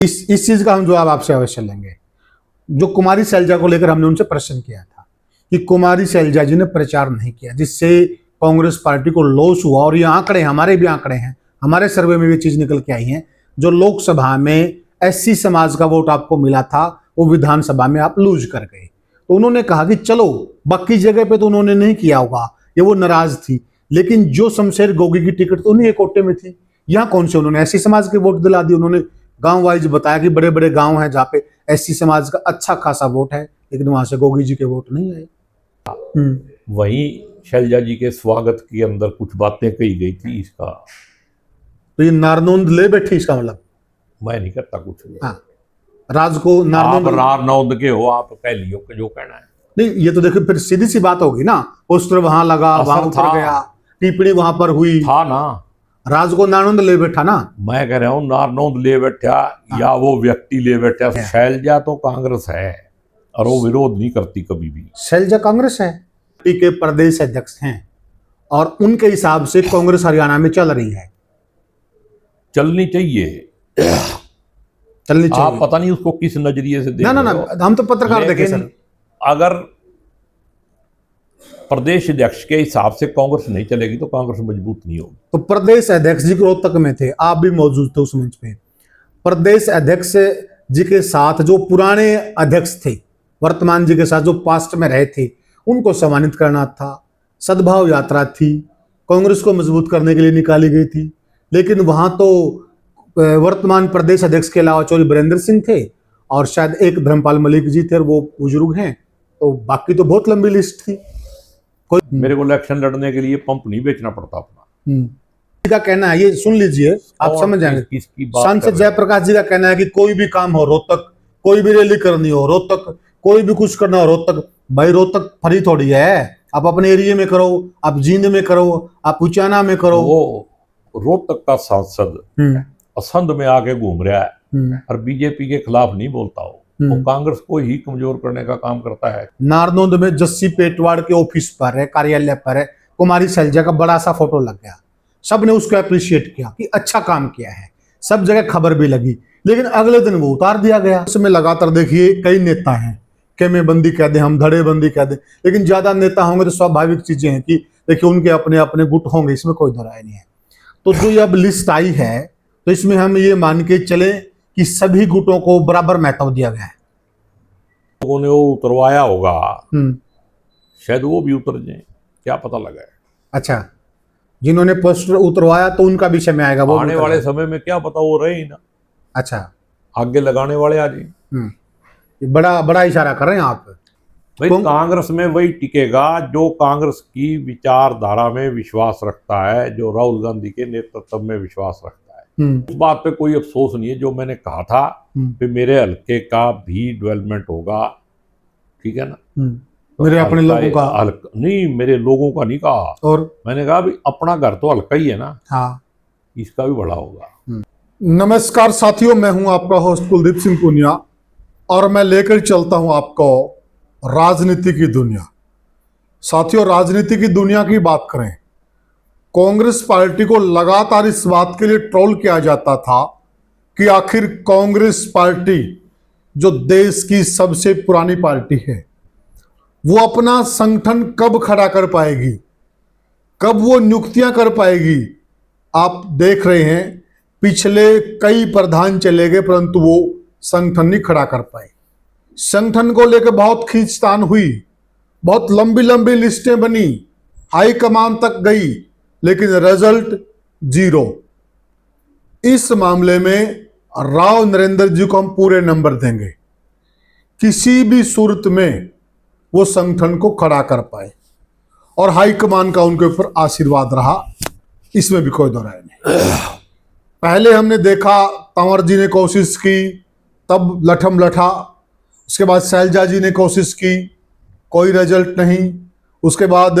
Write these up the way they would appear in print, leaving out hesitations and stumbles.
इस चीज का हम जवाब आपसे अवश्य लेंगे। जो कुमारी शैलजा को लेकर हमने उनसे प्रश्न किया था कि कुमारी शैलजा जी ने प्रचार नहीं किया, जिससे कांग्रेस पार्टी को लॉस हुआ, और ये आंकड़े, हमारे भी आंकड़े हैं, हमारे सर्वे में भी चीज निकल के आई है। जो लोकसभा में एससी समाज का वोट आपको मिला था, वो विधानसभा में आप लूज कर गए। तो उन्होंने कहा कि चलो, बाकी जगह पे तो उन्होंने नहीं किया होगा, ये वो नाराज थी, लेकिन जो शमशेर गोगी की टिकट तो उन्हीं कोटे में थी, यहाँ कौन से उन्होंने एससी समाज के वोट दिला दी। उन्होंने गांव वाइज बताया कि बड़े बड़े गांव हैं जहाँ पे एससी समाज का अच्छा खासा वोट है, लेकिन वहां से गोगी जी के वोट नहीं आए। वहीं शैलजा जी के स्वागत के अंदर कुछ बातें कही गई थी, इसका तो ये नारनौंद ले बैठी, इसका मतलब मैं नहीं करता कुछ। हाँ, राज को नारनौंद के हो, आप कह लियो जो कहना है। नहीं, ये तो देखो फिर सीधी सी बात होगी ना, पोस्टर वहां लगा, वहां उतर गया, टिप्पणी वहां पर हुई था ना, राज को नारनौंद ले बैठा ना। मैं कह रहा हूँ नारनौंद ले बैठा या वो व्यक्ति ले बैठा। शैलजा तो कांग्रेस है और वो विरोध नहीं करती कभी भी। शैलजा कांग्रेस है, पार्टी के प्रदेश अध्यक्ष हैं, और उनके हिसाब से कांग्रेस हरियाणा में चल रही है, चलनी चाहिए। आप पता नहीं उसको किस नजरिए से देख रहे हो। ना, हम तो पत्रकार देखे सर। अगर प्रदेश अध्यक्ष के हिसाब से कांग्रेस नहीं चलेगी तो कांग्रेस मजबूत नहीं होगी। तो प्रदेश अध्यक्ष जी रोहतक में थे, आप भी मौजूद थे उस मंच पे। प्रदेश अध्यक्ष जी के साथ जो पुराने अध्यक्ष थे, वर्तमान जी के साथ जो पास्ट में रहे थे, उनको सम्मानित करना था। सद्भाव यात्रा थी, कांग्रेस को मजबूत करने के लिए निकाली गई थी, लेकिन वहां तो वर्तमान प्रदेश अध्यक्ष के अलावा चौधरी बीरेंद्र सिंह थे और शायद एक धर्मपाल मलिक जी थे, और वो बुजुर्ग हैं, तो बाकी तो बहुत लंबी लिस्ट थी। मेरे को इलेक्शन लड़ने के लिए पंप नहीं बेचना पड़ता अपना। का कहना है, ये सुन लीजिए, आप समझ जाएंगे। सांसद जयप्रकाश जी का कहना है कि कोई भी काम हो रोहतक, कोई भी रैली करनी हो रोहतक, कोई भी कुछ करना हो रोहतक। भाई रोहतक फ्री थोड़ी है, आप अपने एरिया में करो, आप जींद में करो, आप उचाना में करो। वो रोहतक का सांसद असंध में आके घूम रहा है और बीजेपी के खिलाफ नहीं बोलता हो, वो कांग्रेस को ही कमजोर करने का काम करता है। नारनौंद में जस्सी पेटवाड़ के ऑफिस पर है, कार्यालय पर है, कुमारी शैलजा का बड़ा सा फोटो लग गया। सबने उसको अप्रिशिएट किया कि अच्छा काम किया है, सब जगह खबर भी लगी, लेकिन अगले दिन वो उतार दिया गया। उसमें लगातार देखिए कई नेता हैं, खेमे बंदी कह दे, हम धड़े बंदी कह दे, लेकिन ज्यादा नेता होंगे तो स्वाभाविक चीजें हैं कि देखिए उनके अपने अपने गुट होंगे, इसमें कोई दो राय नहीं है। तो जो अब लिस्ट आई है, तो इसमें हम ये मान के चले कि सभी गुटों को बराबर महत्व दिया गया है। लोगों ने वो उतरवाया होगा, शायद वो भी उतर जाए, क्या पता लगा है। अच्छा, जिन्होंने पोस्टर उतरवाया तो उनका भी समय आएगा, वो आने वाले समय में क्या पता वो रहे ही ना। अच्छा, आगे लगाने वाले आ जाए। बड़ा बड़ा इशारा कर रहे हैं आप। भाई कांग्रेस में वही टिकेगा जो कांग्रेस की विचारधारा में विश्वास रखता है, जो राहुल गांधी के नेतृत्व में विश्वास रखता है। उस बात पे कोई अफसोस नहीं है। जो मैंने कहा था कि मेरे हल्के का भी डेवलपमेंट होगा, ठीक है ना, मेरे अपने लोगों का नहीं, मेरे लोगों का नहीं कहा, और मैंने कहा भी अपना घर तो हल्का ही है ना, हाँ, इसका भी बड़ा होगा। नमस्कार साथियों, मैं हूं आपका होस्ट कुलदीप सिंह पुनिया, और मैं लेकर चलता हूं आपको राजनीति की दुनिया। साथियों, राजनीति की दुनिया की बात करें, कांग्रेस पार्टी को लगातार इस बात के लिए ट्रोल किया जाता था कि आखिर कांग्रेस पार्टी जो देश की सबसे पुरानी पार्टी है, वो अपना संगठन कब खड़ा कर पाएगी, कब वो नियुक्तियां कर पाएगी। आप देख रहे हैं पिछले कई प्रधान चले गए, परंतु वो संगठन नहीं खड़ा कर पाए। संगठन को लेकर बहुत खींचतान हुई, बहुत लंबी लंबी लिस्टें बनी, हाईकमान तक गई, लेकिन रिजल्ट जीरो। इस मामले में राव नरेंद्र जी को हम पूरे नंबर देंगे, किसी भी सूरत में वो संगठन को खड़ा कर पाए, और हाईकमान का उनके ऊपर आशीर्वाद रहा, इसमें भी कोई दो राय नहीं। पहले हमने देखा तंवर जी ने कोशिश की, तब लठम लठा, उसके बाद शैलजा जी ने कोशिश की, कोई रिजल्ट नहीं, उसके बाद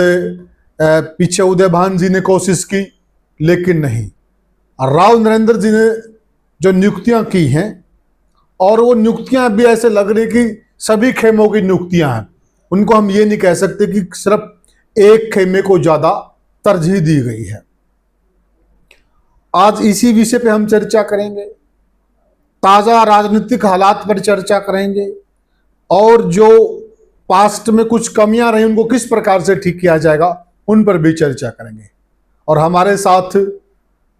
पीछे उदयभान जी ने कोशिश की, लेकिन नहीं। राव नरेंद्र जी ने जो नियुक्तियां की हैं, और वो नियुक्तियां भी ऐसे लग रही कि सभी खेमों की नियुक्तियां हैं, उनको हम ये नहीं कह सकते कि सिर्फ एक खेमे को ज्यादा तरजीह दी गई है। आज इसी विषय पे हम चर्चा करेंगे। ताज़ा राजनीतिक हालात पर चर्चा करेंगे और जो पास्ट में कुछ कमियां रही उनको किस प्रकार से ठीक किया जाएगा उन पर भी चर्चा करेंगे। और हमारे साथ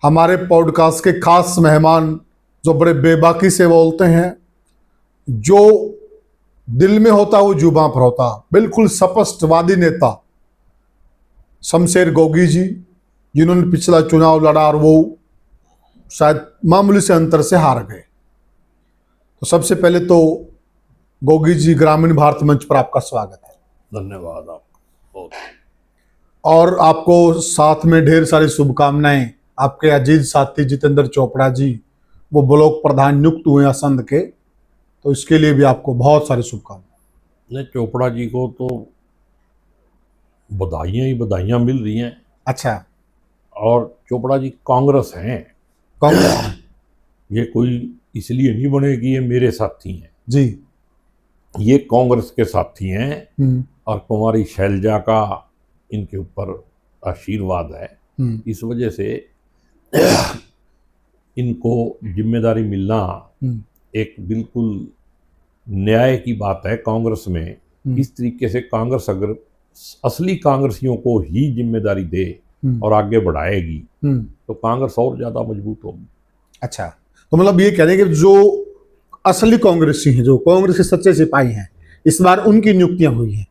हमारे पॉडकास्ट के खास मेहमान जो बड़े बेबाकी से बोलते हैं, जो दिल में होता वो जुबां पर होता, बिल्कुल स्पष्टवादी नेता शमशेर गोगी जी, जिन्होंने पिछला चुनाव लड़ा और वो शायद मामूली से अंतर से हार गए। तो सबसे पहले तो गोगी जी, ग्रामीण भारत मंच पर आपका स्वागत है। धन्यवाद आपको बहुत। और आपको साथ में ढेर सारी शुभकामनाएं। आपके अजीज साथी जितेंद्र चोपड़ा जी, वो ब्लॉक प्रधान नियुक्त हुए असंध के, तो इसके लिए भी आपको बहुत सारी शुभकामनाएं। नहीं, चोपड़ा जी को तो बधाइयाँ ही बधाइयाँ मिल रही हैं। अच्छा, और चोपड़ा जी कांग्रेस हैं। कांग्रेस ये कोई इसलिए नहीं बने कि ये मेरे साथी हैं जी। ये कांग्रेस के साथी हैं और कुमारी शैलजा का इनके ऊपर आशीर्वाद है। इस वजह से इनको जिम्मेदारी मिलना एक बिल्कुल न्याय की बात है कांग्रेस में। इस तरीके से कांग्रेस अगर असली कांग्रेसियों को ही जिम्मेदारी दे और आगे बढ़ाएगी तो कांग्रेस और ज्यादा मजबूत होगी। अच्छा, तो मतलब ये कह रहे हैं कि जो असली कांग्रेसी हैं, जो कांग्रेस के सच्चे सिपाही हैं, इस बार उनकी नियुक्तियां हुई हैं।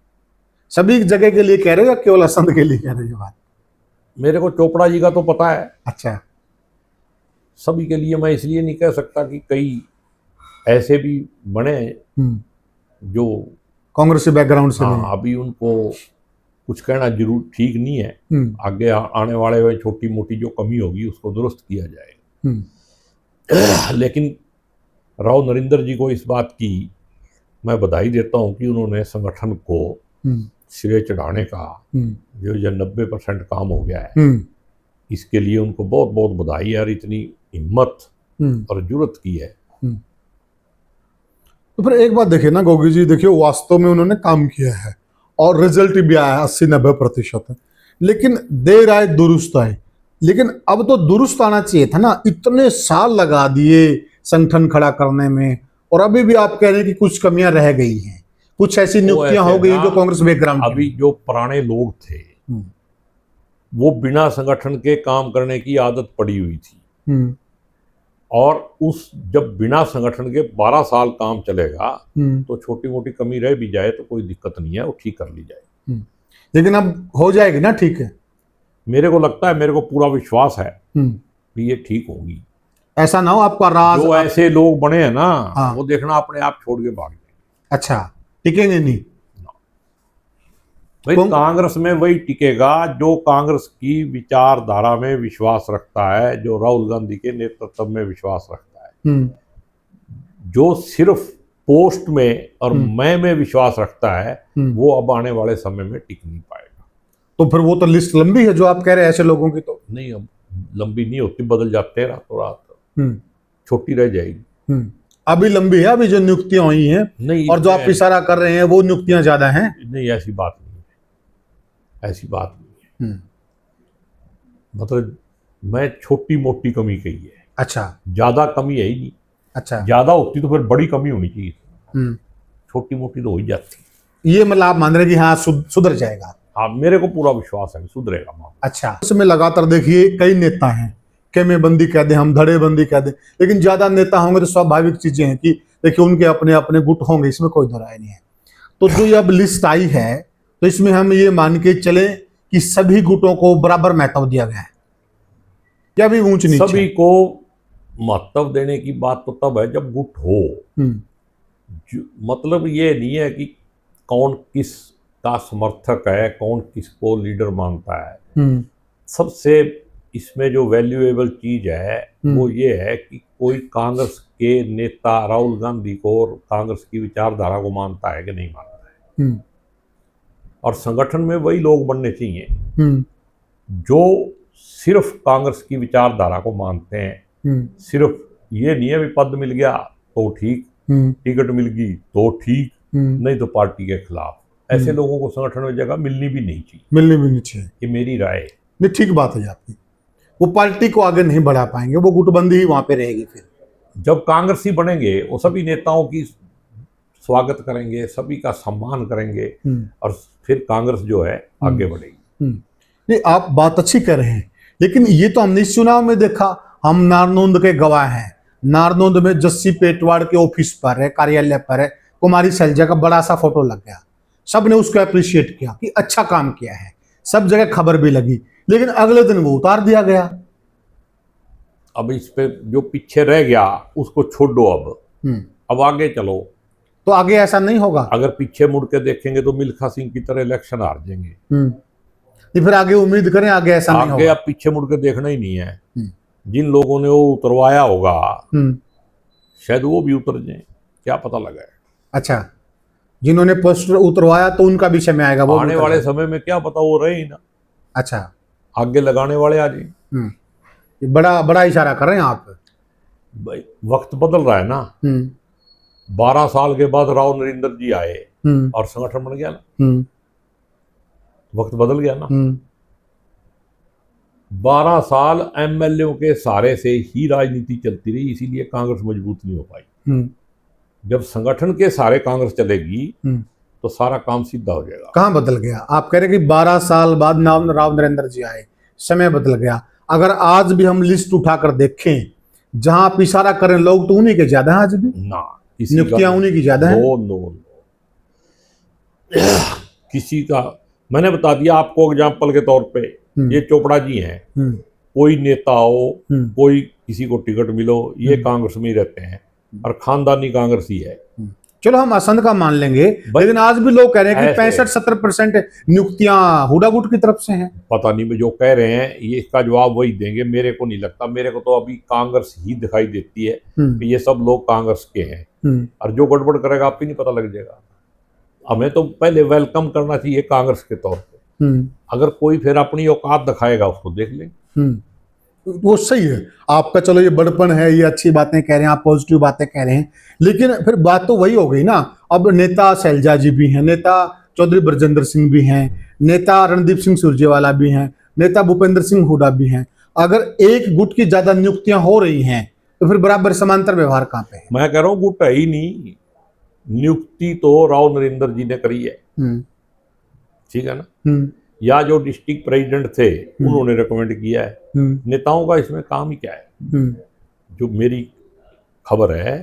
सभी जगह के लिए कह रहे हो या केवल असंध के लिए कह रहे हो बात? मेरे को चोपड़ा जी का तो पता है। अच्छा, सभी के लिए मैं इसलिए नहीं कह सकता कि कई ऐसे भी बने जो कांग्रेसी बैकग्राउंड से हाँ, अभी उनको कुछ कहना जरूर ठीक नहीं है। आगे आने वाले में छोटी मोटी जो कमी होगी उसको दुरुस्त किया जाएगा। लेकिन राव नरेंद्र जी को इस बात की मैं बधाई देता हूं कि उन्होंने संगठन को सिरे चढ़ाने का जो 90% काम हो गया है, इसके लिए उनको बहुत बहुत बधाई है और इतनी हिम्मत और जुर्रत की है। तो फिर एक बात देखिए ना गोगी जी, देखिए वास्तव में उन्होंने काम किया है और रिजल्ट भी आया है 80-90%। लेकिन देर आए दुरुस्त आए, लेकिन अब तो दुरुस्त आना चाहिए था ना। इतने साल लगा दिए संगठन खड़ा करने में और अभी भी आप कह रहे हैं कि कुछ कमियां रह गई हैं, कुछ ऐसी नियुक्तियां हो गई जो कांग्रेस बैकग्राउंड। अभी जो पुराने लोग थे वो बिना संगठन के काम करने की आदत पड़ी हुई थी और उस जब बिना संगठन के 12 साल काम चलेगा तो छोटी मोटी कमी रह भी जाए तो कोई दिक्कत नहीं है, वो ठीक कर ली जाए। लेकिन अब हो जाएगी ना? ठीक है, मेरे को लगता है, मेरे को पूरा विश्वास है कि ये ठीक होगी। ऐसा ना हो आपका राज जो ऐसे लोग बने हैं ना, वो देखना अपने आप छोड़ के भाग जाए। अच्छा, टिकेंगे नहीं भाई। कांग्रेस में वही टिकेगा जो कांग्रेस की विचारधारा में विश्वास रखता है, जो राहुल गांधी के नेतृत्व में विश्वास रखता है, जो सिर्फ पोस्ट में और मैं में विश्वास रखता है, वो अब आने वाले समय में टिक नहीं पाएगा। तो फिर वो तो लिस्ट लंबी है जो आप कह रहे हैं ऐसे लोगों की। तो नहीं, अब लंबी नहीं होती, बदल जाते हैं रातों रात, छोटी रह जाएगी। अभी लंबी है, अभी जो नियुक्तियां हुई हैं नहीं, और जो आप इशारा कर रहे हैं वो नियुक्तियां ज्यादा हैं। नहीं, ऐसी बात नहीं है, ऐसी बात नहीं है। मतलब मैं छोटी मोटी कमी कही है। अच्छा, ज्यादा कमी है ही नहीं। अच्छा, ज्यादा होती तो फिर बड़ी कमी होनी चाहिए। छोटी मोटी तो हो ही जाती। ये मतलब आप मान रहे कि हाँ सुधर जाएगा? हाँ, मेरे को पूरा विश्वास है सुधरेगा मामला। अच्छा, इसमें लगातार देखिए कई नेता हैं, खेमेबंदी कह दें, हम धड़ेबंदी कह दें, लेकिन ज्यादा नेता होंगे तो स्वाभाविक चीजें हैं कि देखिए उनके अपने अपने गुट होंगे, इसमें कोई दो राय नहीं है। तो जो ये अब लिस्ट आई है तो इसमें हम ये मान के चले कि सभी गुटों को बराबर महत्व दिया गया है या भी ऊंच नीच? सभी को महत्व देने की बात तो तब है जब गुट हो। मतलब ये नहीं है कि कौन किस का समर्थक है, कौन किसको लीडर मानता है। सबसे इसमें जो वैल्यूएबल चीज है वो ये है कि कोई कांग्रेस के नेता राहुल गांधी को और कांग्रेस की विचारधारा को मानता है कि नहीं मानता है। और संगठन में वही लोग बनने चाहिए जो सिर्फ कांग्रेस की विचारधारा को मानते हैं। सिर्फ ये नहीं है भी पद मिल गया तो ठीक, टिकट मिल गई तो ठीक, नहीं तो पार्टी के खिलाफ। ऐसे लोगों को संगठन में जगह मिलनी भी नहीं चाहिए। मिलनी भी नहीं चाहिए, ये मेरी राय है। नहीं, ठीक बात है आपकी। वो पार्टी को आगे नहीं बढ़ा पाएंगे, वो गुटबंदी ही वहां पे रहेगी फिर। जब कांग्रेसी बनेंगे वो सभी नेताओं की स्वागत करेंगे, सभी का सम्मान करेंगे और फिर कांग्रेस जो है आगे बढ़ेगी। नहीं, आप बात अच्छी कर रहे हैं, लेकिन ये तो हमने इस चुनाव में देखा। हम नारनौंद के गवाह हैं। नारनौंद में जस्सी पेटवाड़ के ऑफिस पर है, कार्यालय पर है, कुमारी शैलजा का बड़ा सा फोटो लग गया। सबने उसको अप्रिशिएट किया कि अच्छा काम किया है, सब जगह खबर भी लगी, लेकिन अगले दिन वो उतार दिया गया। अब इस पे जो पीछे रह गया उसको छोड़ो, अब आगे चलो। तो आगे ऐसा नहीं होगा। अगर पीछे मुड़ के देखेंगे तो मिल्खा सिंह की तरह इलेक्शन हार जाएंगे। नहीं, फिर आगे उम्मीद करें आगे ऐसा नहीं आगे होगा। अब पीछे मुड़ के देखना ही नहीं है। जिन लोगों ने वो उतरवाया होगा शायद वो भी उतर जाए, क्या पता लगा है। अच्छा, जिन्होंने पोस्टर उतरवाया तो उनका भी समय आएगा, वो आने वाले समय में क्या पता वो रहे ही ना। अच्छा, आगे लगाने वाले आ जाए। ये बड़ा बड़ा इशारा कर रहे हैं आप। भाई वक्त बदल रहा है ना। 12 साल के बाद राव नरेंद्र जी आए और संगठन बन गया ना। वक्त बदल गया ना। 12 साल एमएलए के सहारे से ही राजनीति चलती रही, इसीलिए कांग्रेस मजबूत नहीं हो पाई। जब संगठन के सहारे कांग्रेस चलेगी तो सारा काम सीधा हो जाएगा। कहाँ बदल गया? आप कह रहे हैं कि 12 साल बाद राव नरेंद्र जी आए, समय बदल गया। अगर आज भी हम लिस्ट उठाकर देखें, जहां आप इशारा करें लोग तो उन्हीं के ज्यादा हैं आज भी ना, नियुक्तियां उन्हीं की ज्यादा हैं। नो किसी का मैंने बता दिया आपको एग्जाम्पल के तौर पे। ये चोपड़ा जी हैं, कोई नेता हो, कोई किसी को टिकट मिलो, ये कांग्रेस में ही रहते हैं और खानदानी कांग्रेसी है। चलो हम असंध का मान लेंगे, लेकिन आज भी लोग कह रहे हैं कि 65-70% नियुक्तियां हुडा गुट की तरफ से हैं। पता नहीं, जो कह रहे हैं ये इसका जवाब वही देंगे। मेरे को नहीं लगता, मेरे को तो अभी कांग्रेस ही दिखाई देती है कि ये सब लोग कांग्रेस के हैं और जो गड़बड़ करेगा आप ही नहीं पता लग जाएगा। हमें तो पहले वेलकम करना चाहिए कांग्रेस के तौर पे। अगर कोई फिर अपनी औकात दिखाएगा उसको देख लेंगे। वो सही है आपका। चलो ये बड़पन है, ये अच्छी बातें कह रहे हैं आप, पॉजिटिव बातें कह रहे हैं, लेकिन फिर बात तो वही हो गई ना। अब नेता शैलजा जी भी हैं, नेता चौधरी ब्रजेंद्र सिंह भी हैं, नेता रणदीप सिंह सुरजेवाला भी हैं, नेता भूपेंद्र सिंह हुड्डा भी हैं। अगर एक गुट की ज्यादा नियुक्तियां हो रही हैं तो फिर बराबर समांतर व्यवहार कहाँ पे है? मैं कह रहा हूँ गुट है ही नहीं। नियुक्ति तो राव नरेंद्र जी ने करी है, ठीक है ना। या जो डिस्ट्रिक्ट प्रेसिडेंट थे उन्होंने रिकमेंड किया है। नेताओं का इसमें काम ही क्या है? जो मेरी खबर है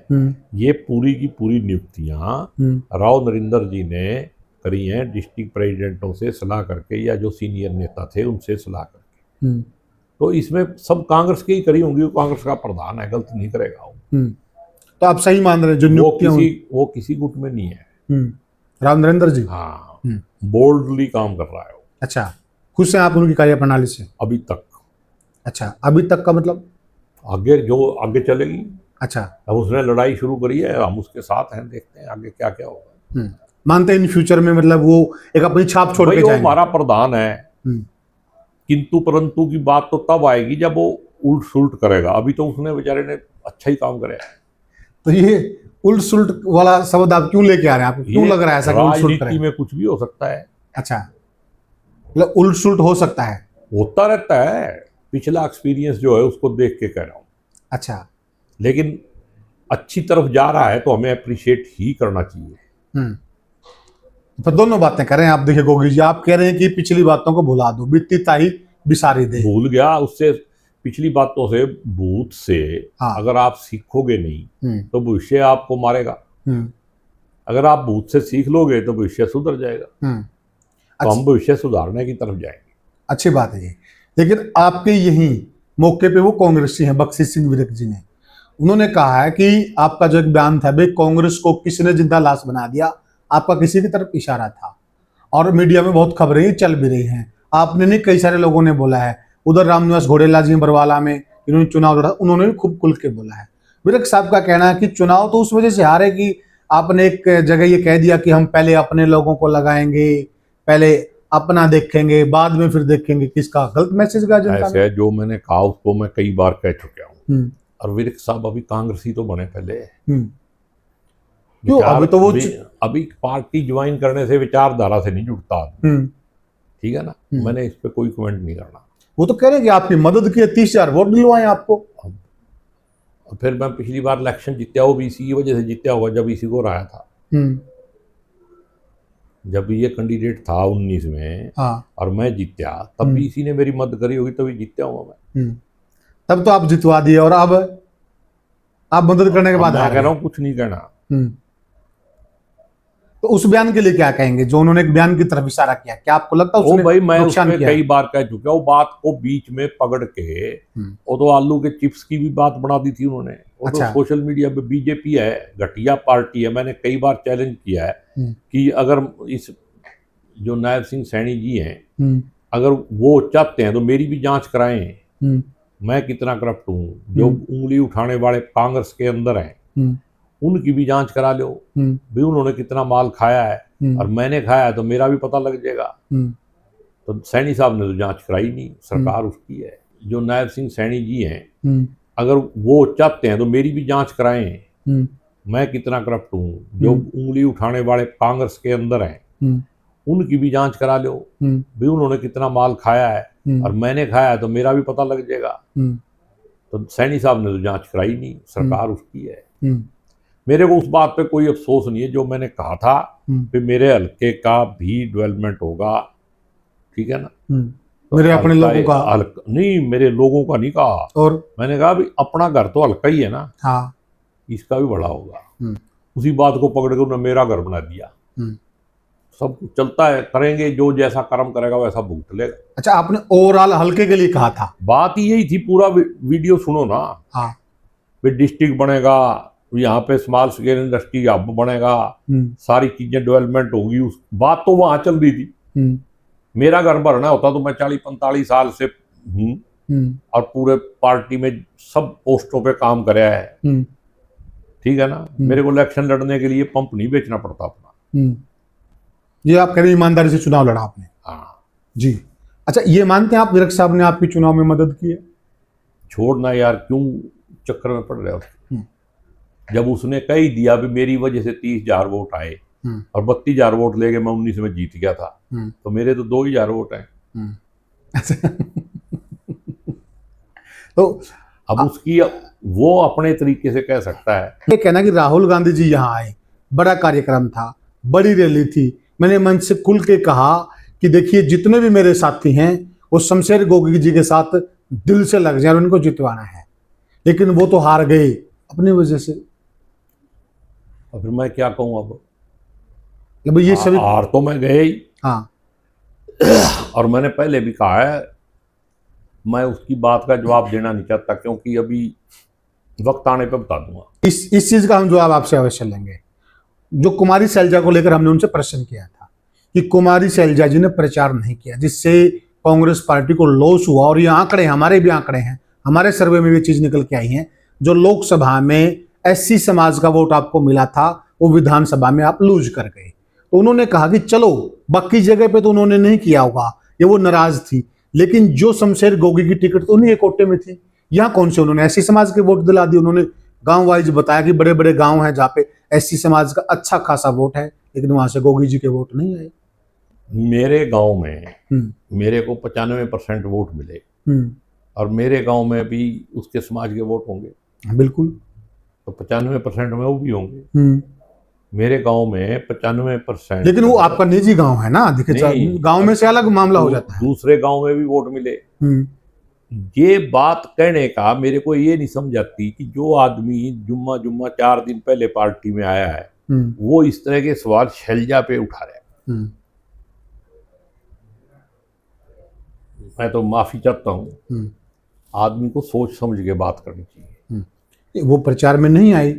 ये पूरी की पूरी नियुक्तियां राव नरेंद्र जी ने करी हैं डिस्ट्रिक्ट प्रेसिडेंटों से सलाह करके, या जो सीनियर नेता थे उनसे सलाह करके। तो इसमें सब कांग्रेस की ही करी होंगी, वो कांग्रेस का प्रधान है, गलत नहीं करेगा वो। तो आप सही मान रहे हैं जो नियुक्तियां वो किसी गुट में नहीं है। राव नरेंद्र जी हाँ, बोल्डली काम कर रहा है। अच्छा, खुश हैं आप उनकी कार्यप्रणाली से अभी तक? अच्छा, अभी तक का मतलब आगे जो आगे चलेगी। अच्छा, अब उसने लड़ाई शुरू करी है, हम उसके साथ हैं, देखते हैं आगे क्या क्या होगा। मानते हैं इन फ्यूचर में मतलब वो एक अपनी छाप छोड़ के जाएंगे। वो हमारा प्रधान है, किंतु परंतु की बात तो तब आएगी जब वो उल्ट सुल्ट करेगा। अभी तो उसने बेचारे ने अच्छा ही काम करे। तो ये उल्ट सुल्ट वाला शब्द आप क्यों लेके आ रहे हैं? आपको क्यों लग रहा है ऐसा कि उल्ट सुल्ट राजनीति में कुछ भी हो सकता है। अच्छा, मतलब उल्ट सुल्ट हो सकता है, होता रहता है। पिछला एक्सपीरियंस जो है उसको देख के कह रहा हूँ। अच्छा, लेकिन अच्छी तरफ जा रहा है तो हमें अप्रिशिएट ही करना चाहिए। तो दोनों बातें करें आप। देखिए गोगी जी, आप कह रहे हैं कि पिछली बातों को भुला दो, बीती ताई बिसारी दे। भूल गया, उससे पिछली बातों से भूत से अगर आप सीखोगे नहीं तो भविष्य आपको मारेगा। अगर आप भूत से सीख लोगे तो भविष्य सुधर जाएगा। तो हम भविष्य सुधारने की तरफ जाएंगे। अच्छी बात है ये। लेकिन आपके यही मौके पे वो कांग्रेसी हैं बख्शी सिंह विरक जी ने, उन्होंने कहा है कि आपका जो एक बयान था, भाई कांग्रेस को किसने जिंदा लाश बना दिया, आपका किसी की तरफ इशारा था। और मीडिया में बहुत खबरें चल भी रही हैं, आपने नहीं कई सारे लोगों ने बोला है। उधर रामनिवास घोड़ेला जी बरवाला में इन्होंने चुनाव लड़ा, उन्होंने भी खूब खुल के बोला है। विरक साहब का कहना है कि चुनाव तो उस वजह से हारे कि आपने एक जगह ये कह दिया कि हम पहले अपने लोगों को लगाएंगे, पहले अपना देखेंगे, बाद में फिर देखेंगे किसका। गलत मैसेज का जनता ऐसे है, जो मैंने कहा उसको मैं कई बार कह चुका हूँ। और विरक साहब अभी कांग्रेसी तो बने पहले। क्यों? अभी तो वो अभी पार्टी ज्वाइन करने से विचारधारा से नहीं जुड़ता, ठीक है ना। मैंने इस पे कोई कमेंट नहीं करना। वो तो कह रहे हैं कि आपकी मदद की 30,000 वोट दिलवाए आपको। और फिर मैं पिछली बार इलेक्शन जीत्या, वो भी इसी की वजह से जीत्या होगा, जब इसी को रहा था। जब ये कैंडिडेट था 19 में, हाँ। और मैं जीत्या, तब भी इसी ने मेरी मदद करी होगी, तभी जीत्या हुआ मैं। तब तो आप जितवा दिए, और अब आप मदद करने के बाद मैं हार कह रहा गए। हूँ कुछ नहीं कहना। तो उस बयान के लिए क्या कहेंगे, जो उन्होंने एक बयान की तरफ इशारा किया, क्या आपको लगता है वो उसने भाई मैं नुकसान उसमें किया? कई बार कह चुका, वो बात को बीच में पकड़ के, वो तो आलू के चिप्स की भी बात बना दी थी उन्होंने। वो तो अच्छा। सोशल मीडिया पे बीजेपी है, घटिया पार्टी है, मैंने कई बार चैलेंज किया है कि अगर इस जो नायब सिंह सैनी जी हैं, अगर वो चाहते हैं तो मेरी भी जांच कराएं, मैं कितना करप्ट हूँ। जो उंगली उठाने वाले कांग्रेस के अंदर हैं, उनकी भी जांच करा लो भी, उन्होंने कितना माल खाया है, और मैंने खाया है तो मेरा भी पता लग जाएगा। तो सैनी साहब ने तो जांच कराई नहीं, सरकार उसकी है। जो नायब सिंह सैनी जी हैं, अगर वो चाहते हैं तो मेरी भी जांच कराएं, मैं कितना करप्ट हूँ। जो उंगली उठाने वाले कांग्रेस के अंदर हैं, उनकी भी जांच करा लो भी, उन्होंने कितना माल खाया है, और मैंने खाया है तो मेरा भी पता लग जाएगा। तो सैनी साहब ने तो जांच कराई नहीं, सरकार उसकी है। मेरे को उस बात पे कोई अफसोस नहीं है, जो मैंने कहा था कि मेरे हल्के का भी डेवलपमेंट होगा, ठीक है ना। तो मेरे अपने लोगों का नहीं, मेरे लोगों का नहीं कहा, और मैंने कहा भी अपना घर तो हल्का ही है ना, हाँ, इसका भी बड़ा होगा। उसी बात को पकड़ के उन्होंने मेरा घर बना दिया। सब कुछ चलता है, करेंगे, जो जैसा कर्म करेगा वैसा भुगत लेगा। अच्छा, आपने ओवरऑल हल्के के लिए कहा था? बात ही यही थी, पूरा वीडियो सुनो ना। हाँ। भी डिस्ट्रिक्ट बनेगा, यहाँ पे स्मॉल स्केल इंडस्ट्री हब बनेगा, सारी चीजें डेवलपमेंट होगी, उस बात तो वहां चल रही थी। मेरा घर भरना होता तो मैं 40-45 साल से हूँ, और पूरे पार्टी में सब पोस्टों पे काम कराया है, ठीक है ना। मेरे को इलेक्शन लड़ने के लिए पंप नहीं बेचना पड़ता अपना। ये आप कह रहे हैं ईमानदारी से चुनाव लड़ा आपने? हाँ जी। अच्छा, ये मानते हैं आप विरक साहब ने आपकी चुनाव में मदद की है? छोड़ना यार, क्यों चक्कर में पड़ रहे हो। जब उसने कह ही दिया भी मेरी वजह से 30,000 वोट आए, और 32,000 वोट लेके मैं 19 में जीत गया था, तो मेरे तो 2,000 वोट हैं। तो अब उसकी वो अपने तरीके से कह सकता है। ये कहना कि राहुल गांधी जी यहाँ आए, बड़ा कार्यक्रम था, बड़ी रैली थी, मैंने मंच से खुल के कहा कि देखिए जितने भी मेरे साथी हैं वो शमशेर गोगी जी के साथ दिल से लग जाए और उनको जितवाना है, लेकिन वो तो हार गए अपनी वजह से। और फिर मैं क्या कहूँ अब, ये सभी हार तो मैं गए ही। हाँ। और मैंने पहले भी कहा है, मैं उसकी बात का जवाब देना नहीं चाहता, क्योंकि अभी वक्त आने पे बता दूंगा। इस चीज का हम जवाब आपसे अवश्य लेंगे। जो कुमारी शैलजा को लेकर हमने उनसे प्रश्न किया था कि कुमारी शैलजा जी ने प्रचार नहीं किया, जिससे कांग्रेस पार्टी को लॉस हुआ, और ये आंकड़े हमारे भी आंकड़े हैं, हमारे सर्वे में भी चीज निकल के आई है। जो लोकसभा में एससी समाज का वोट आपको मिला था, वो विधानसभा में आप लूज कर गए। तो उन्होंने कहा कि चलो, बाकी जगह पे तो उन्होंने नहीं किया होगा, ये वो नाराज थी, लेकिन जो शमशेर गोगी की टिकट तो उन्हीं के कोटे में थी, यहाँ कौन से उन्होंने एससी समाज के वोट दिला दिए। उन्होंने गांव वाइज बताया कि बड़े बड़े गांव हैं जहाँ पे एससी समाज का अच्छा खासा वोट है, लेकिन वहां से गोगी जी के वोट नहीं आए। मेरे गांव में मेरे को 95% वोट मिले, और मेरे गांव में भी उसके समाज के वोट होंगे। बिल्कुल। तो 95% में वो भी होंगे। मेरे गांव में 95%। लेकिन वो आपका निजी गांव है ना, देखिए गांव में से अलग मामला हो जाता है। दूसरे गांव में भी वोट मिले। ये बात कहने का मेरे को ये नहीं समझ आती कि जो आदमी जुम्मा 4 दिन पहले पार्टी में आया है, वो इस तरह के सवाल शैलजा पे उठा रहा है। मैं तो माफी चाहता हूँ, आदमी को सोच समझ के बात करनी चाहिए। वो प्रचार में नहीं आई,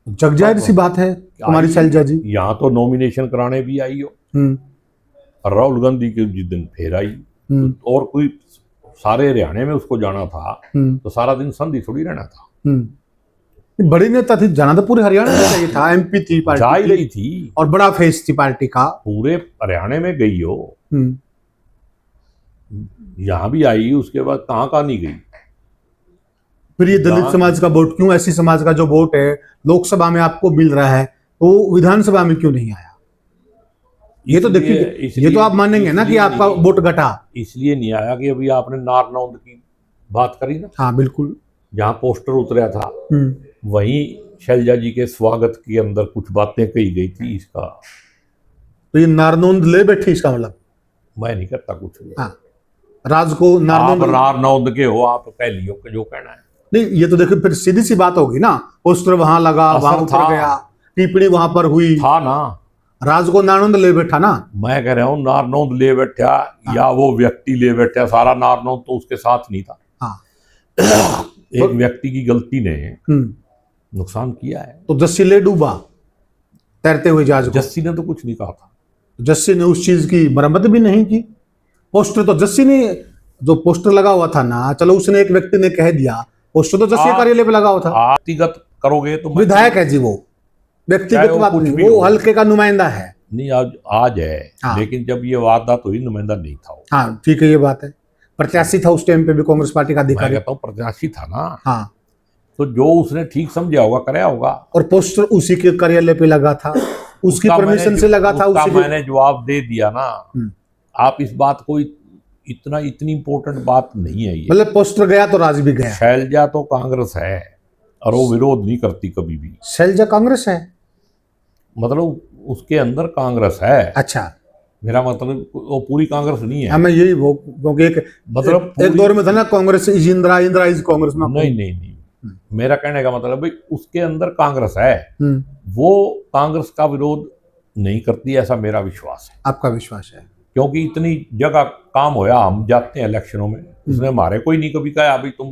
जग जाहिर सी बात है। कुमारी शैलजा जी यहाँ तो नॉमिनेशन कराने भी आई हो, और राहुल गांधी के जिस दिन फिर आई, और कोई सारे हरियाणा में उसको जाना था, तो सारा दिन संधि थोड़ी रहना था। बड़ी नेता थी, जाना तो पूरे हरियाणा में चाहिए था, एमपी थी पार्टी, जा ही रही थी, और बड़ा फेस थी पार्टी का, पूरे हरियाणा में गई हो। यहाँ भी आई, उसके बाद कहाँ नहीं गई। फिर ये दलित समाज का वोट क्यों, एससी समाज का जो वोट है लोकसभा में आपको मिल रहा है, वो विधानसभा में क्यों नहीं आया? ये तो देखिए, ये तो आप मानेंगे ना कि आपका वोट घटा। इसलिए नहीं आया कि अभी आपने नारनौंद की बात करी ना। हाँ बिल्कुल। जहाँ पोस्टर उतरा था वहीं शैलजा जी के स्वागत के अंदर कुछ बातें कही गई थी। इसका तो ये नारनौंद ले बैठी, इसका मतलब? मैं नहीं करता कुछ भी। हाँ, राज को आप नारनौंद नारनौंद के हो, आप कह लियो जो कहना है। नहीं, ये तो देखो फिर सीधी सी बात होगी ना, पोस्टर वहां लगा, असर वहां उतर था। गया, टिप्पणी वहां पर हुई, था ना, राज को नारनौंद ले बैठा ना। मैं कह रहा हूँ नारनौंद ले बैठा या वो व्यक्ति ले बैठा, सारा नारनौंद तो उसके साथ नहीं था। हाँ। एक व्यक्ति की गलती ने नुकसान किया है। तो जस्सी ले डूबा तैरते हुए जहाज को। जस्सी ने तो कुछ नहीं कहा था। जस्सी ने उस चीज की मरम्मत भी नहीं की। पोस्टर तो जस्सी ने, जो पोस्टर लगा हुआ था ना, चलो उसने एक व्यक्ति ने कह दिया, पोस्टर तो जस्सी कार्यालय पे लगा हुआ था। व्यक्तिगत करोगे तो विधायक है जी वो, व्यक्तिगत बात नहीं, वो हल्के का नुमाइंदा है। नहीं, आज है। हाँ। लेकिन जब ये वारदात हुई नुमाइंदा नहीं था वो। हाँ ठीक है, ये बात है। प्रत्याशी था उस टाइम पे भी कांग्रेस पार्टी का अधिकारी। मैं कहता हूँ प्रत्याशी था ना। हाँ, तो जो उसने ठीक समझा होगा कराया होगा। और पोस्टर उसी के कार्यालय पे लगा था, उसकी परमिशन से लगा था। उसका मैंने जवाब दे दिया ना। आप इस बात को इतनी इंपॉर्टेंट बात नहीं है ये। मतलब पोस्टर गया तो राज भी गया। शैलजा तो कांग्रेस है और वो विरोध नहीं करती कभी भी। शैलजा कांग्रेस है, मतलब उसके अंदर कांग्रेस है। अच्छा, मेरा मतलब वो पूरी कांग्रेस नहीं है। हमें यही वो, क्योंकि मतलब एक दौर में था ना कांग्रेस इज इंदिरा, इंदिरा इज कांग्रेस में। नहीं, मेरा कहने का मतलब भाई उसके अंदर कांग्रेस है, वो कांग्रेस का विरोध नहीं करती, ऐसा मेरा विश्वास है। आपका विश्वास है? क्योंकि इतनी जगह काम होया, हम जाते हैं इलेक्शनों में, उसने हमारे कोई नहीं कभी कहा अभी तुम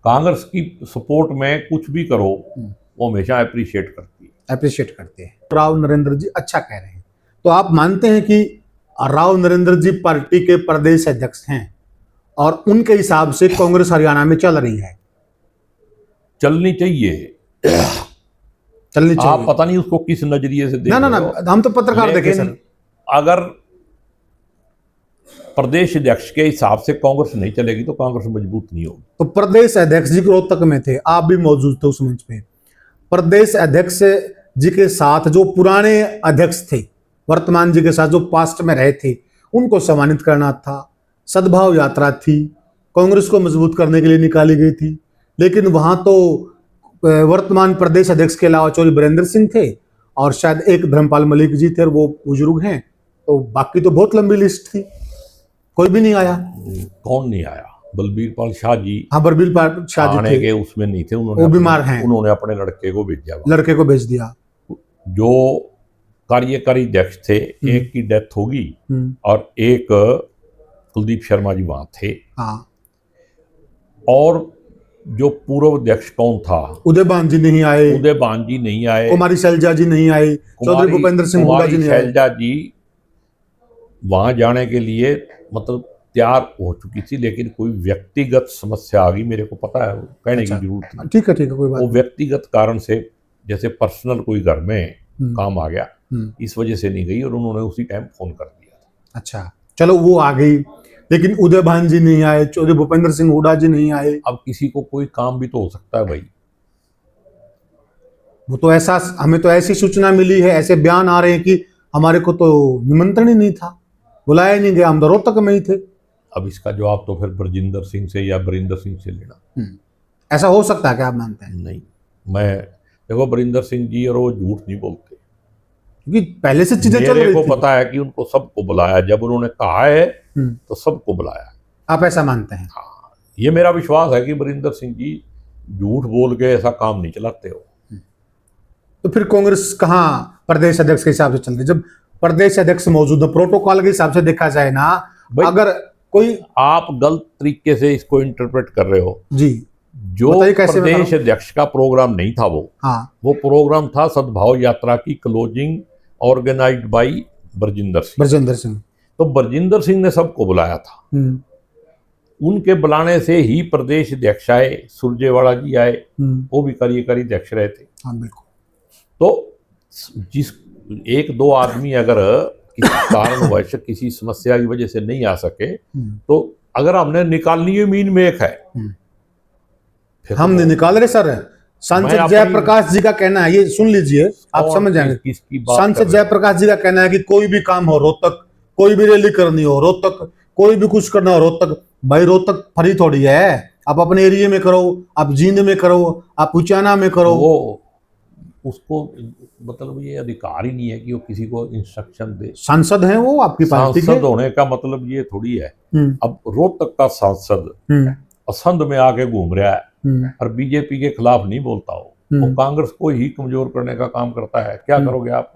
कांग्रेस की सपोर्ट में कुछ भी करो, वो हमेशा अप्रिशिएट करती है। राव नरेंद्र जी अच्छा कह रहे हैं, तो आप मानते हैं कि राव नरेंद्र जी पार्टी के प्रदेश अध्यक्ष हैं और उनके हिसाब से कांग्रेस हरियाणा में चल रही है? चलनी चाहिए। आप पता नहीं उसको किस नजरिए से देख रहे हो। ना, हम तो पत्रकार देखे सर। अगर प्रदेश अध्यक्ष के हिसाब से कांग्रेस नहीं चलेगी तो कांग्रेस मजबूत नहीं होगी। तो प्रदेश अध्यक्ष जी रोहतक में थे, आप भी मौजूद थे उस मंच पे। प्रदेश अध्यक्ष जी के साथ जो पुराने अध्यक्ष थे, वर्तमान जी के साथ जो पास्ट में रहे थे, उनको सम्मानित करना था। सद्भाव यात्रा थी, कांग्रेस को मजबूत करने के लिए निकाली गई थी। लेकिन वहां तो वर्तमान प्रदेश अध्यक्ष के अलावा चौधरी बीरेंद्र सिंह थे और शायद एक धर्मपाल मलिक जी थे, और वो बुजुर्ग हैं, तो बाकी तो बहुत लंबी लिस्ट थी, कोई भी नहीं आया। कौन नहीं आया? बलबीर पाल शाह जी। हाँ, बलबीर पाल शाह जी थे, के उसमें नहीं थे, उन्होंने वो बीमार हैं, उन्होंने अपने लड़के को भेज दिया। जो कार्यकारी अध्यक्ष थे, एक की डेथ होगी और एक कुलदीप शर्मा जी वहां थे। हाँ। और जो पूर्व अध्यक्ष कौन था? उदयभान जी नहीं आए, उदयभान जी नहीं आए, कुमारी शैलजा जी नहीं आए, चौधरी भूपेंद्र सिंह हुड्डा जी नहीं आए। शैलजा जी वहां जाने के लिए मतलब तैयार हो चुकी थी, लेकिन कोई व्यक्तिगत समस्या आ गई, मेरे को पता है, कहने की जरूरत नहीं। ठीक है, कोई बात। वो व्यक्तिगत कारण से, जैसे पर्सनल कोई घर में काम आ गया, इस वजह से नहीं गई और उन्होंने उसी टाइम फोन कर दिया था। अच्छा, चलो वो आ गई, लेकिन उदयभान जी नहीं आए, चौधरी भूपेंद्र सिंह हुड्डा जी नहीं आए। अब किसी को कोई काम भी तो हो सकता है भाई। वो तो ऐसा, हमें तो ऐसी सूचना मिली है, ऐसे बयान आ रहे हैं कि हमारे को तो निमंत्रण ही नहीं था, बुलाया नहीं गया, हम तो रोहतक में ही थे। अब इसका जवाब तो फिर बरजिंदर सिंह से या बरिंदर सिंह से लेना। ऐसा हो सकता है क्या, आप मानते हैं? नहीं, मैं देखो बरिंदर सिंह जी और वो झूठ नहीं बोलते, क्योंकि पहले से चीजें चल रही थी। मेरे को पता है कि उनको सबको बुलाया, जब उन्होंने कहा है तो सबको बुलाया। आप ऐसा मानते हैं? हाँ, ये मेरा विश्वास है कि बरिंदर सिंह जी झूठ बोल के ऐसा काम नहीं चलाते हो। तो फिर कांग्रेस कहाँ प्रदेश अध्यक्ष के हिसाब से चलती? जब प्रदेश अध्यक्ष मौजूद है, प्रोटोकॉल के हिसाब से देखा जाए ना, अगर कोई, आप गलत तरीके से इसको इंटरप्रेट कर रहे हो जी। जो प्रदेश अध्यक्ष का प्रोग्राम नहीं था वो, हाँ, वो प्रोग्राम था सद्भाव यात्रा की closing, organised by Barjinder Singh. तो बरजिंदर सिंह ने सबको बुलाया था। उनके बुलाने से ही प्रदेश अध्यक्ष आए, सुरजेवाला जी आए, वो भी कार्यकारी अध्यक्ष रहे थे। हाँ, बिल्कुल। तो जिस एक दो आदमी अगर किसी कारणवश किसी समस्या की वजह से नहीं आ सके, तो अगर हमने निकालनी है मीन में एक है, हम नहीं निकाल रहे सर। सांसद जयप्रकाश जी का कहना है, ये सुन लीजिए, आप समझ जाएंगे। सांसद जयप्रकाश जी का कहना है कि कोई भी काम हो रोहतक, कोई भी रैली करनी हो रोहतक, कोई भी कुछ करना हो रोहतक, भाई रोहतक फरी थोड़ी है, आप अपने एरिया में करो, आप जींद में करो, आप उचाना में करो। वो उसको मतलब ये अधिकार ही नहीं है कि वो किसी को इंस्ट्रक्शन दे। सांसद हैं वो आपकी पार्टी के। सांसद होने का मतलब ये थोड़ी है। अब रोहतक का सांसद असंध में आके घूम रहा है और बीजेपी के खिलाफ नहीं बोलता हो, वो कांग्रेस को ही कमजोर करने का काम करता है। क्या करोगे आप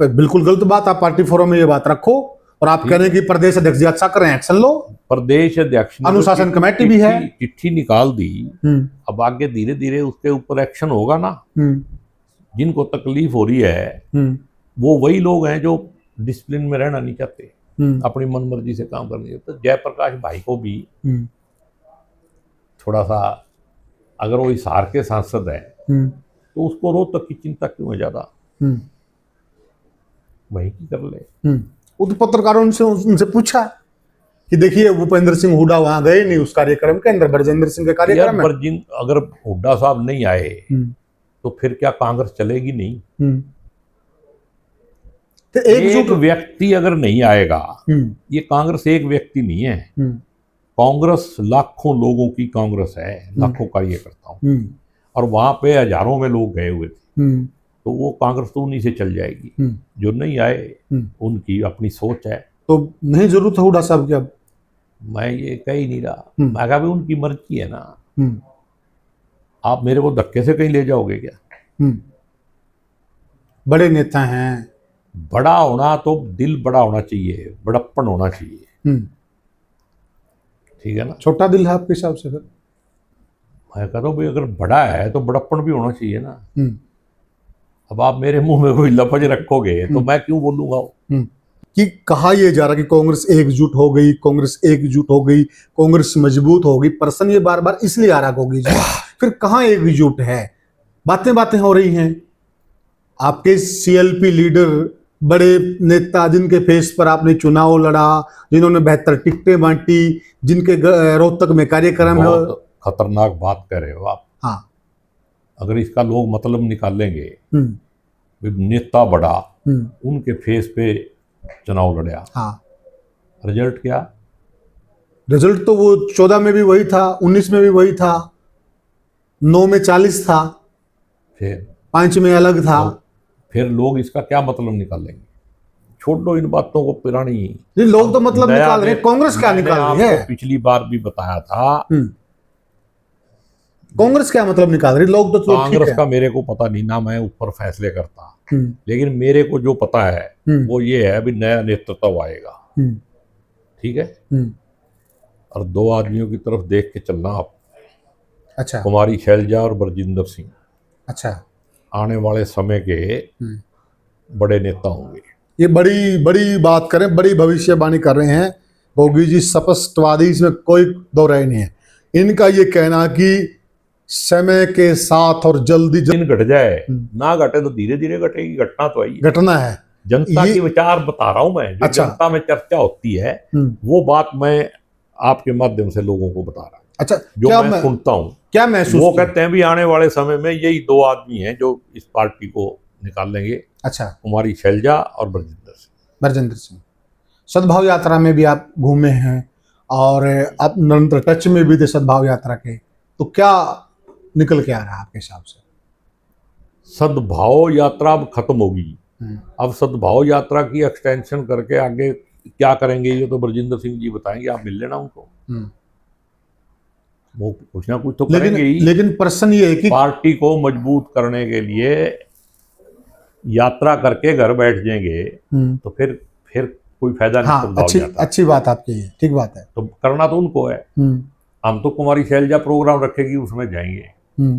बिल्कुल गलत बात। आप पार्टी फोरम में ये बात रखो और आप कह रहे हैं कि प्रदेश अध्यक्ष जी अच्छा कर रहे हैं, एक्शन लो। प्रदेश अध्यक्ष ने अनुशासन कमेटी भी है, चिट्ठी निकाल दी। अब आगे धीरे धीरे उसके ऊपर एक्शन होगा ना। जिनको तकलीफ हो रही है वो वही लोग हैं जो डिसिप्लिन में रहना नहीं चाहते, अपनी मनमर्जी से काम करने चाहते। तो जयप्रकाश भाई को भी थोड़ा सा, अगर वो हिसार के सांसद है तो उसको रोहतक की चिंता क्यों है ज्यादा, वही की कर ले। वो तो पत्रकारों ने उनसे पूछा कि देखिए भूपेंद्र सिंह हुड्डा वहां गए नहीं उस कार्यक्रम के अंदर, ब्रजेंद्र सिंह के कार्यक्रम में। अगर हुड्डा साहब नहीं आए तो फिर क्या कांग्रेस चलेगी नहीं? तो एक व्यक्ति अगर नहीं आएगा, ये कांग्रेस एक व्यक्ति नहीं है, कांग्रेस लाखों लोगों की कांग्रेस है, लाखों कार्यकर्ताओं, और वहां पे हजारों में लोग गए हुए थे। तो वो कांग्रेस तो उन्हीं से चल जाएगी। जो नहीं आए उनकी अपनी सोच है। तो नहीं जरूरत है हुड्डा साहब की अब? मैं ये कह ही नहीं रहा, मैं कहा भी उनकी मर्जी है ना। आप मेरे को धक्के से कहीं ले जाओगे क्या? बड़े नेता हैं। बड़ा होना तो दिल बड़ा होना चाहिए, बड़प्पन होना चाहिए, ठीक है ना। छोटा दिल है आपके हिसाब से? फिर मैं कहता हूँ भाई अगर बड़ा है तो बड़प्पन भी होना चाहिए ना। अब आप मेरे मुंह में कोई लफज रखोगे तो मैं क्यों बोलूंगा? कि कहा यह जा रहा कि कांग्रेस एकजुट हो गई, कांग्रेस एकजुट हो गई, कांग्रेस मजबूत हो गई। प्रश्न ये बार बार इसलिए आ रहा होगी जी, फिर कहाँ एकजुट है? बातें बातें हो रही हैं। आपके सीएलपी लीडर, बड़े नेता जिनके फेस पर आपने चुनाव लड़ा, जिन्होंने 72 टिकटें बांटी, जिनके रोहतक में कार्यक्रम है। खतरनाक बात कर रहे हो आप। हाँ, अगर इसका लोग मतलब निकालेंगे, नेता बड़ा, उनके फेस पे चुनाव लड़ा, हाँ, रिजल्ट क्या? रिजल्ट तो वो 14 में भी वही था, 19 में भी वही था, 9 में 40 था, फिर 5 में अलग था। फिर लोग इसका क्या मतलब निकालेंगे? छोड़ दो इन बातों को पुरानी। नहीं, लोग तो मतलब निकाल रहे हैं, कांग्रेस क्या निकाल रही है? पिछली बार भी बताया था, कांग्रेस क्या मतलब निकाल रही? लोग तो कांग्रेस का मेरे को पता नहीं ना, मैं ऊपर फैसले करता, लेकिन मेरे को जो पता है वो ये है भी नया नेतृत्व आएगा, ठीक है। और 2 आदमियों की तरफ देख के चलना आप। अच्छा। कुमारी शैलजा और बरजिंदर सिंह। अच्छा। आने वाले समय के बड़े नेता होंगे। ये बड़ी बड़ी बात करें, बड़ी भविष्यवाणी कर रहे हैं गोगी जी, स्पष्टवादी, इसमें कोई दो राय नहीं है। इनका ये कहना कि समय के साथ और जल्दी दिन घट जाए ना घटे तो धीरे धीरे घटेगी, घटना तो आई घटना है। जनता की विचार बता रहा हूं मैं, जो अच्छा। जनता में चर्चा होती है वो बात मैं आपके माध्यम से लोगों को बता रहा हूं। अच्छा, जो मैं सुनता हूं, क्या महसूस? वो कहते हैं भी आने वाले समय में यही 2 आदमी हैं जो इस पार्टी को निकाल लेंगे। अच्छा। कुमारी शैलजा और बरजिंदर सिंह। बरजिंदर सिंह। सद्भाव यात्रा में भी आप घूमे हैं और आप निरंतर टच में भी थे सद्भाव यात्रा के, तो क्या निकल के आ रहा है आपके हिसाब से? सद्भाव यात्रा अब खत्म होगी। अब सद्भाव यात्रा की एक्सटेंशन करके आगे क्या करेंगे ये तो बरजिंदर सिंह जी बताएंगे, आप मिल लेना उनको। वो कुछ ना कुछ तो करेंगे ही। लेकिन प्रश्न ये है कि पार्टी को मजबूत करने के लिए यात्रा करके घर बैठ जाएंगे तो फिर कोई फायदा नहीं। हाँ, अच्छी बात आपकी है, ठीक बात है। तो करना तो उनको है। हम तो कुमारी शैलजा प्रोग्राम रखेगी उसमें जाएंगे,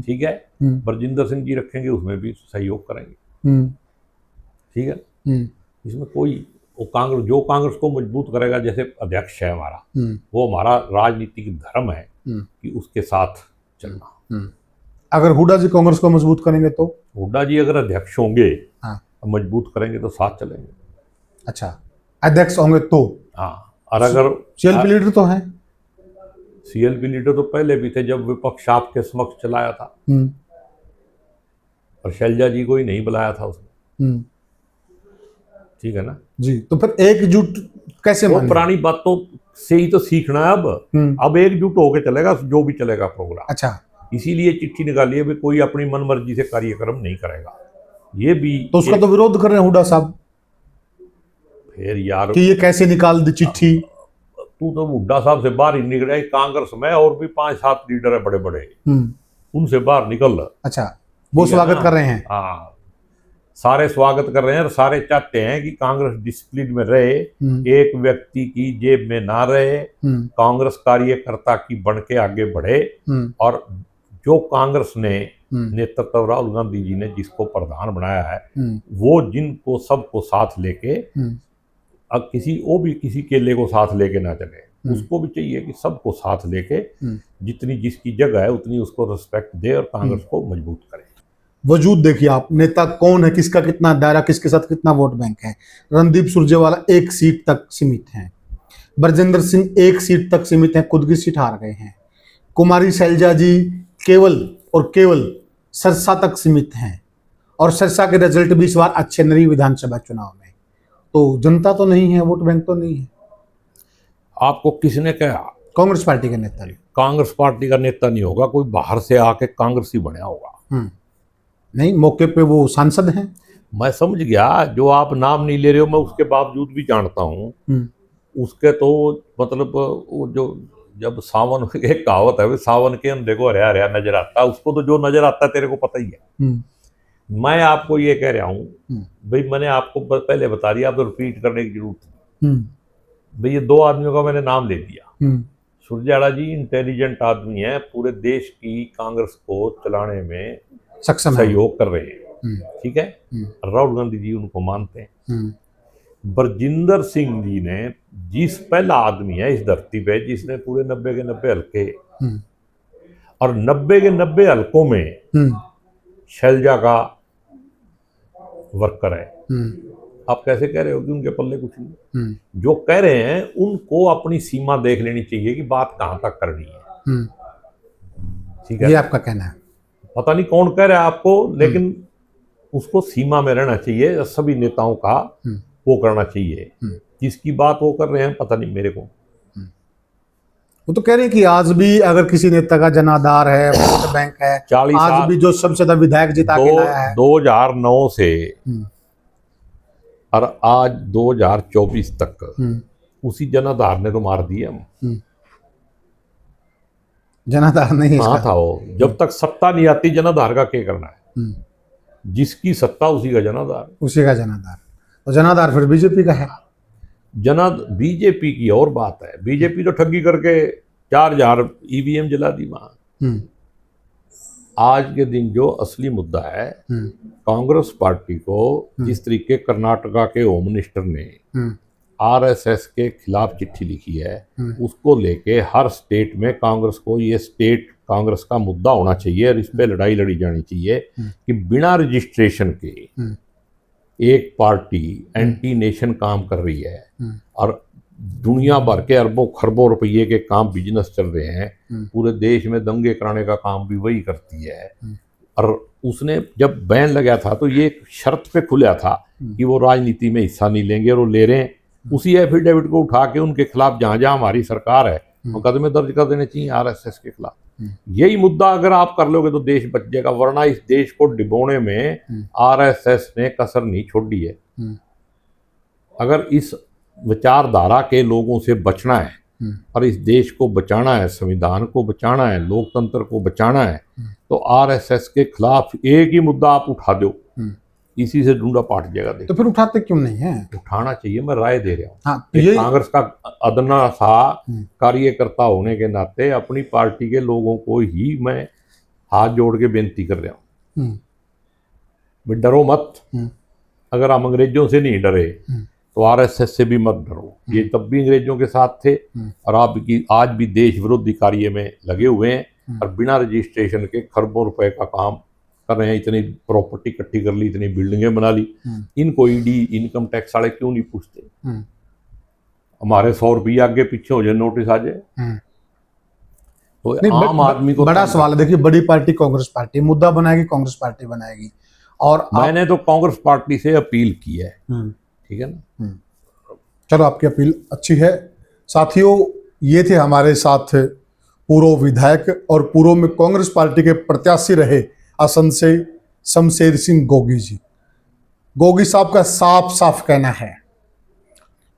ठीक है। बरजिंदर सिंह जी रखेंगे उसमें भी सहयोग करेंगे, ठीक है। इसमें कोई वो जो कांग्रेस को मजबूत करेगा, जैसे अध्यक्ष है हमारा, वो हमारा राजनीतिक धर्म है कि उसके साथ चलना। अगर हुड्डा जी कांग्रेस को मजबूत करेंगे तो? हुड्डा जी अगर अध्यक्ष होंगे, मजबूत करेंगे तो साथ चलेंगे। अच्छा, अध्यक्ष होंगे तो? हाँ। और अगर सीएलपी लीडर तो हैं? सीएलपी लीडर तो पहले भी थे जब विपक्ष आपके समक्ष चलाया था, और शैलजा जी को ही नहीं बुलाया था उसने, ठीक है ना जी। तो फिर एकजुट कैसे? वो पुरानी बात तो से ही तो सीखना है। अब एकजुट होकर चलेगा जो भी चलेगा प्रोग्राम। अच्छा, इसीलिए चिट्ठी निकाली है भी कोई अपनी मनमर्जी से कार्यक्रम नहीं करेगा। ये भी तो उसका तो विरोध कर रहे हैं हुड्डा साहब फिर यार कि ये कैसे निकाल दी चिट्ठी। तू तो हुड्डा साहब से बाहर ही निकला। कांग्रेस में और भी 5-7 लीडर है बड़े बड़े, उनसे बाहर निकल। अच्छा, वो स्वागत कर रहे हैं। हाँ, सारे स्वागत कर रहे हैं और सारे चाहते हैं कि कांग्रेस डिसिप्लिन में रहे, एक व्यक्ति की जेब में ना रहे, कांग्रेस कार्यकर्ता की बन के आगे बढ़े। और जो कांग्रेस ने नेतृत्व राहुल गांधी जी ने जिसको प्रधान बनाया है, वो जिनको सबको साथ लेके, अब किसी केले को साथ लेके ना चले, उसको भी चाहिए कि सबको साथ लेके जितनी जिसकी जगह है उतनी उसको रिस्पेक्ट दे और कांग्रेस को मजबूत करे। वजूद देखिए आप, नेता कौन है, किसका कितना दायरा, किसके साथ कितना वोट बैंक है। रणदीप सुरजेवाला 1 सीट तक सीमित हैं, ब्रजेंद्र सिंह 1 सीट तक सीमित हैं, खुद की सीट हार गए हैं। कुमारी शैलजा जी केवल सिरसा तक सीमित हैं, और सिरसा के रिजल्ट भी इस बार अच्छे नहीं विधानसभा चुनाव में। तो जनता तो नहीं है, वोट बैंक तो नहीं है। आपको किसने कहा कांग्रेस पार्टी का नेता? कांग्रेस पार्टी का नेता नहीं होगा, कोई बाहर से आके कांग्रेस ही बना होगा। नहीं, मौके पे वो सांसद हैं। मैं समझ गया, जो आप नाम नहीं ले रहे हो मैं उसके बावजूद भी जानता हूँ। उसके तो मतलब वो जो जब सावन, एक कहावत है, सावन के अंधे को हरिया हरिया नजर आता है, उसको तो जो नजर आता है तेरे को पता ही है। मैं आपको ये कह रहा हूँ भाई, मैंने आपको पहले बता दिया, आप तो रिपीट करने की जरूरत नहीं। भाई ये 2 आदमियों का मैंने नाम ले दिया। सुरजेवाला जी इंटेलिजेंट आदमी है, पूरे देश की कांग्रेस को चलाने में सक्षम सहयोग कर रहे हैं, ठीक है। राहुल गांधी जी उनको मानते हैं। ब्रजेंद्र सिंह जी ने, जिस पहला आदमी है इस धरती पे जिसने पूरे 90 के 90 हल्के, और 90 के 90 हल्कों में शैलजा का वर्कर है। आप कैसे कह रहे हो कि उनके पल्ले कुछ नहीं? जो कह रहे हैं उनको अपनी सीमा देख लेनी चाहिए कि बात कहां तक करनी है, ठीक है। ये आपका कहना है। पता नहीं कौन कह रहा है आपको, लेकिन उसको सीमा में रहना चाहिए। सभी नेताओं का वो करना चाहिए। जिसकी बात वो कर रहे हैं पता नहीं मेरे को। वो तो कह रहे हैं कि आज भी अगर किसी नेता का जनाधार है, वोट बैंक है, 40 आज भी जो सबसे ज्यादा विधायक जिता के लाया है 2009 से और आज 2024 तक उसी जनाधार ने तो मार दिया। जनाधार नहीं कहाँ था वो? जब तक सत्ता नहीं आती जनाधार का क्या करना है? जिसकी सत्ता उसी का जनाधार। उसी का जनाधार। तो जनाधार फिर बीजेपी का है। बीजेपी की और बात है। बीजेपी तो ठगी करके 4000 ईवीएम जला दी वहां। आज के दिन जो असली मुद्दा है, कांग्रेस पार्टी को जिस तरीके कर्नाटका के होम मिनिस्टर ने आरएसएस के खिलाफ चिट्ठी लिखी है, उसको लेके हर स्टेट में कांग्रेस को ये स्टेट कांग्रेस का मुद्दा होना चाहिए और इस पे लड़ाई लड़ी जानी चाहिए कि बिना रजिस्ट्रेशन के एक पार्टी एंटी नेशन काम कर रही है और दुनिया भर के अरबों खरबों रुपये के काम बिजनेस चल रहे हैं, पूरे देश में दंगे कराने का काम भी वही करती है। और उसने जब बैन लगा था तो ये एक शर्त पे खुला था कि वो राजनीति में हिस्सा नहीं लेंगे, और वो ले रहे हैं। उसी एफिडेविट को उठा के उनके खिलाफ जहां जहां हमारी सरकार है मुकदमे दर्ज कर देने चाहिए आरएसएस के खिलाफ। यही मुद्दा अगर आप कर लोगे तो देश बच जाएगा, वरना इस देश को डिबोने में आरएसएस ने कसर नहीं छोड़ी है। अगर इस विचारधारा के लोगों से बचना है और इस देश को बचाना है, संविधान को बचाना है, लोकतंत्र को बचाना है, तो आरएसएस के खिलाफ एक ही मुद्दा आप उठा दो, इसी से ढूंढा पाट जाएगा। तो फिर उठाते क्यों नहीं है? उठाना चाहिए, मैं राय दे रहा हूँ। हाँ, कांग्रेस का अदना सा कार्यकर्ता होने के नाते अपनी पार्टी के लोगों को ही मैं हाथ जोड़ के बेनती कर रहा हूँ, डरो मत। अगर हम अंग्रेजों से नहीं डरे तो आरएसएस से भी मत डरो। ये तब भी अंग्रेजों के साथ थे और आज भी देश विरोधी कार्य में लगे हुए हैं और बिना रजिस्ट्रेशन के खरबों रुपए का काम कर रहे हैं। इतनी प्रॉपर्टी इकट्ठी कर ली, इतनी बिल्डिंगें बना ली। इनको ईडी इनकम टैक्स वाले क्यों नहीं पूछते? हमारे 100 रुपये आगे पीछे हो जाए, नोटिस आ जाए। तो आम आदमी को बड़ा सवाल है। देखिए, बड़ी पार्टी कांग्रेस पार्टी मुद्दा बनाएगी, कांग्रेस पार्टी बनाएगी, और मैंने तो कांग्रेस पार्टी से अपील की है, ठीक है ना। चलो, आपकी अपील अच्छी है, साथियों, ये थे हमारे साथ पूर्व विधायक और पूर्व में कांग्रेस पार्टी के प्रत्याशी रहे असम से शमशेर सिंह गोगी जी। गोगी साहब का साफ साफ कहना है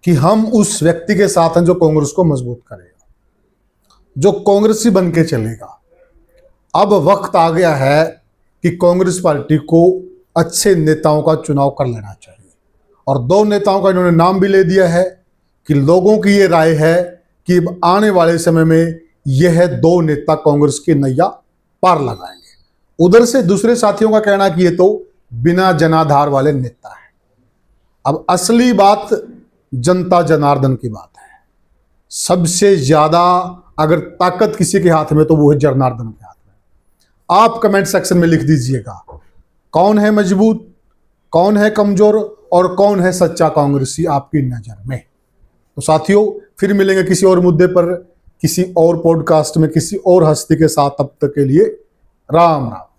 कि हम उस व्यक्ति के साथ हैं जो कांग्रेस को मजबूत करेगा, जो कांग्रेसी बन के चलेगा। अब वक्त आ गया है कि कांग्रेस पार्टी को अच्छे नेताओं का चुनाव कर लेना चाहिए, और 2 नेताओं का इन्होंने नाम भी ले दिया है कि लोगों की ये राय है कि आने वाले समय में यह 2 नेता कांग्रेस की नैया पार लगाएंगे। उधर से दूसरे साथियों का कहना कि ये तो बिना जनाधार वाले नेता है। अब असली बात जनता जनार्दन की बात है। सबसे ज्यादा अगर ताकत किसी के हाथ में तो वो है जनार्दन के हाथ में। आप कमेंट सेक्शन में लिख दीजिएगा कौन है मजबूत, कौन है कमजोर और कौन है सच्चा कांग्रेसी आपकी नजर में। तो साथियों, फिर मिलेंगे किसी और मुद्दे पर, किसी और पॉडकास्ट में, किसी और हस्ती के साथ। तब तक के लिए राम राम।